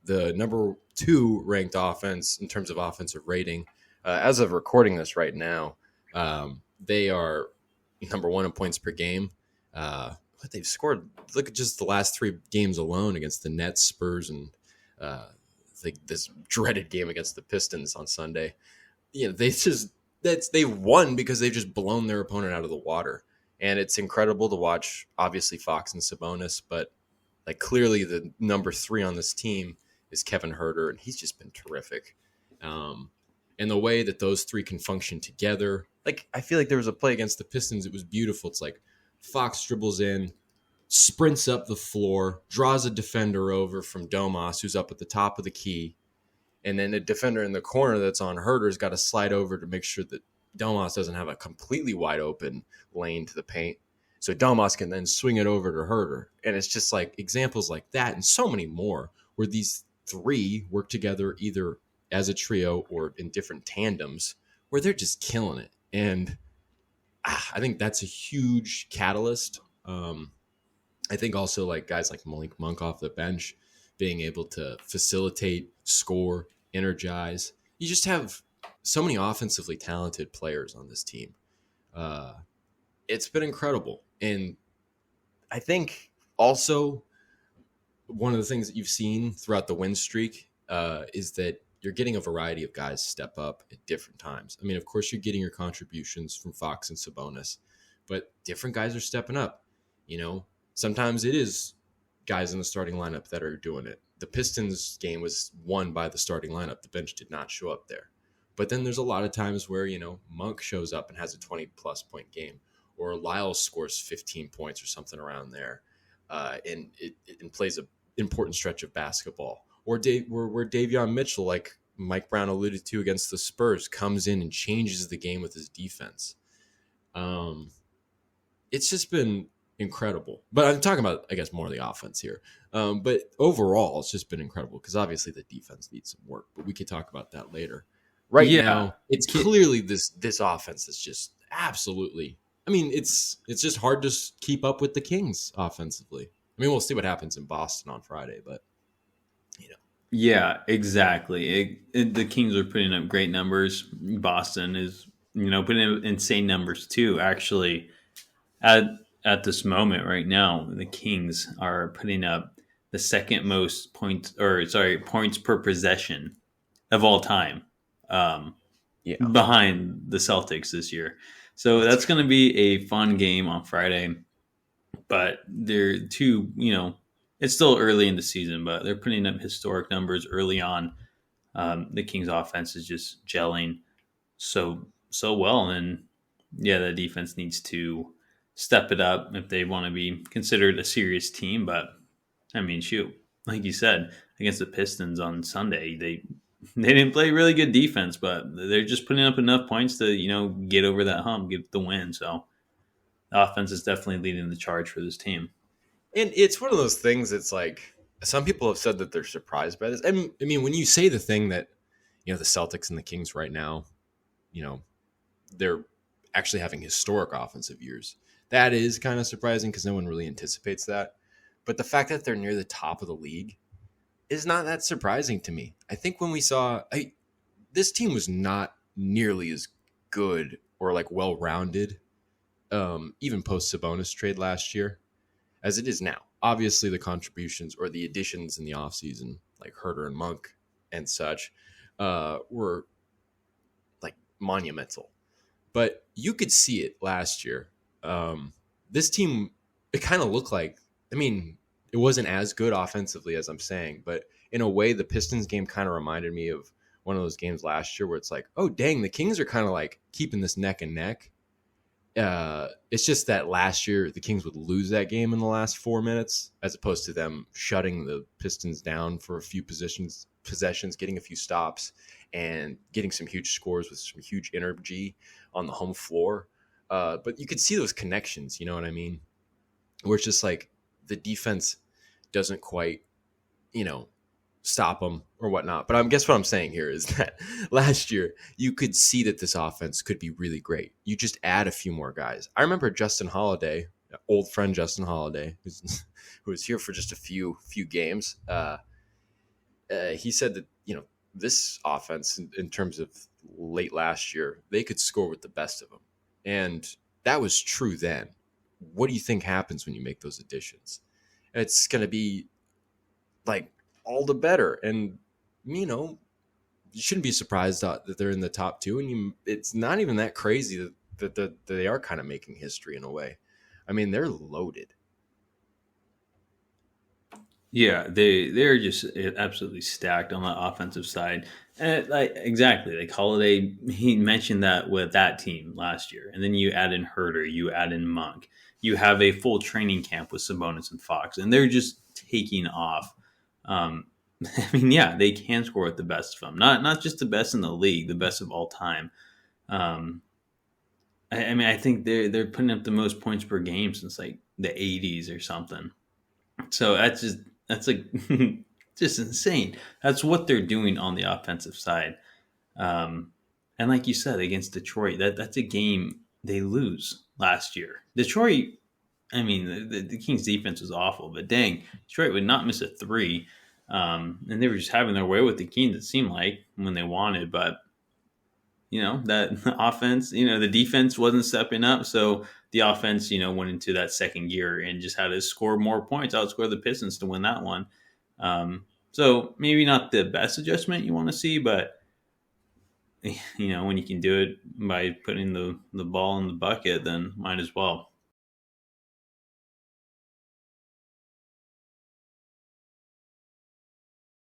the number 2 ranked offense in terms of offensive rating. As of recording this right now, they are number 1 in points per game. But they've scored, look at just the last 3 games alone against the Nets, Spurs, and this dreaded game against the Pistons on Sunday. They won because they've just blown their opponent out of the water. And it's incredible to watch, obviously, Fox and Sabonis, but like clearly the number 3 on this team is Kevin Huerter, and he's just been terrific. And the way that those 3 can function together, like I feel like there was a play against the Pistons, it was beautiful. It's like Fox dribbles in, sprints up the floor, draws a defender over from Domas, who's up at the top of the key, and then the defender in the corner that's on Huerter's got to slide over to make sure that Domas doesn't have a completely wide open lane to the paint. So Domas can then swing it over to Huerter. And it's just like examples like that and so many more where these 3 work together either as a trio or in different tandems where they're just killing it. And I think that's a huge catalyst. I think also like guys like Malik Monk off the bench being able to facilitate, score, energize. You just have so many offensively talented players on this team. It's been incredible. And I think also one of the things that you've seen throughout the win streak is that you're getting a variety of guys step up at different times. I mean, of course, you're getting your contributions from Fox and Sabonis, but different guys are stepping up. Sometimes it is guys in the starting lineup that are doing it. The Pistons game was won by the starting lineup. The bench did not show up there. But then there's a lot of times where, Monk shows up and has a 20-plus point game, or Lyles scores 15 points or something around there, and plays an important stretch of basketball. Or where Davion Mitchell, like Mike Brown alluded to against the Spurs, comes in and changes the game with his defense. It's just been incredible. But I'm talking about, I guess, more of the offense here. But overall, it's just been incredible because obviously the defense needs some work. But we could talk about that later. Right now, it's clearly this offense is just absolutely. I mean, it's just hard to keep up with the Kings offensively. I mean, we'll see what happens in Boston on Friday, but Yeah, exactly. The Kings are putting up great numbers. Boston is, putting up insane numbers too. Actually, at this moment right now, the Kings are putting up the second most points per possession of all time. Behind the Celtics this year. So that's going to be a fun game on Friday. But they're it's still early in the season, but they're putting up historic numbers early on. The Kings offense is just gelling so well. And the defense needs to step it up if they want to be considered a serious team. But I mean, shoot, like you said, against the Pistons on Sunday, they didn't play really good defense, but they're just putting up enough points to, get over that hump, get the win. So the offense is definitely leading the charge for this team. And it's one of those things that's like, some people have said that they're surprised by this. I mean, when you say the thing that, the Celtics and the Kings right now, they're actually having historic offensive years. That is kind of surprising because no one really anticipates that. But the fact that they're near the top of the league is not that surprising to me. I think when we saw this team was not nearly as good or like well-rounded, even post Sabonis trade last year, as it is now. Obviously, the contributions or the additions in the offseason, like Huerter and Monk and such, were like monumental. But you could see it last year. This team, it kind of looked like, it wasn't as good offensively as I'm saying, but in a way, the Pistons game kind of reminded me of one of those games last year where it's like, oh, dang, the Kings are kind of like keeping this neck and neck. It's just that last year the Kings would lose that game in the last 4 minutes as opposed to them shutting the Pistons down for a few possessions, getting a few stops, and getting some huge scores with some huge energy on the home floor. But you could see those connections, you know what I mean? Where it's just like the defense doesn't quite, stop them or whatnot. But I guess what I'm saying here is that last year you could see that this offense could be really great. You just add a few more guys. I remember Justin Holiday, old friend Justin Holiday, who was here for just a few games. he said that this offense in terms of late last year, they could score with the best of them, and that was true then. What do you think happens when you make those additions? It's going to be like all the better, and you know you shouldn't be surprised that they're in the top two, and it's not even that crazy that they are kind of making history in a way. I mean, they're loaded. Yeah, they're just absolutely stacked on the offensive side. And like exactly, like Holiday, he mentioned that with that team last year, and then you add in Herder, you add in Monk, you have a full training camp with Sabonis and Fox, and they're just taking off. Um, I mean, yeah, they can score with the best of them, not just the best in the league, the best of all time. Um, I mean, I think they're putting up the most points per game since like the '80s or something. So that's like just insane. That's what they're doing on the offensive side. Um, and like you said, against Detroit, that's a game they lose last year. Detroit, I mean, the Kings defense was awful, but dang, Detroit would not miss a three. And they were just having their way with the Kings, it seemed like, when they wanted. But that offense, the defense wasn't stepping up, so the offense, went into that second gear and just had to score more points, outscore the Pistons to win that one. So maybe not the best adjustment you want to see, but when you can do it by putting the ball in the bucket, then might as well.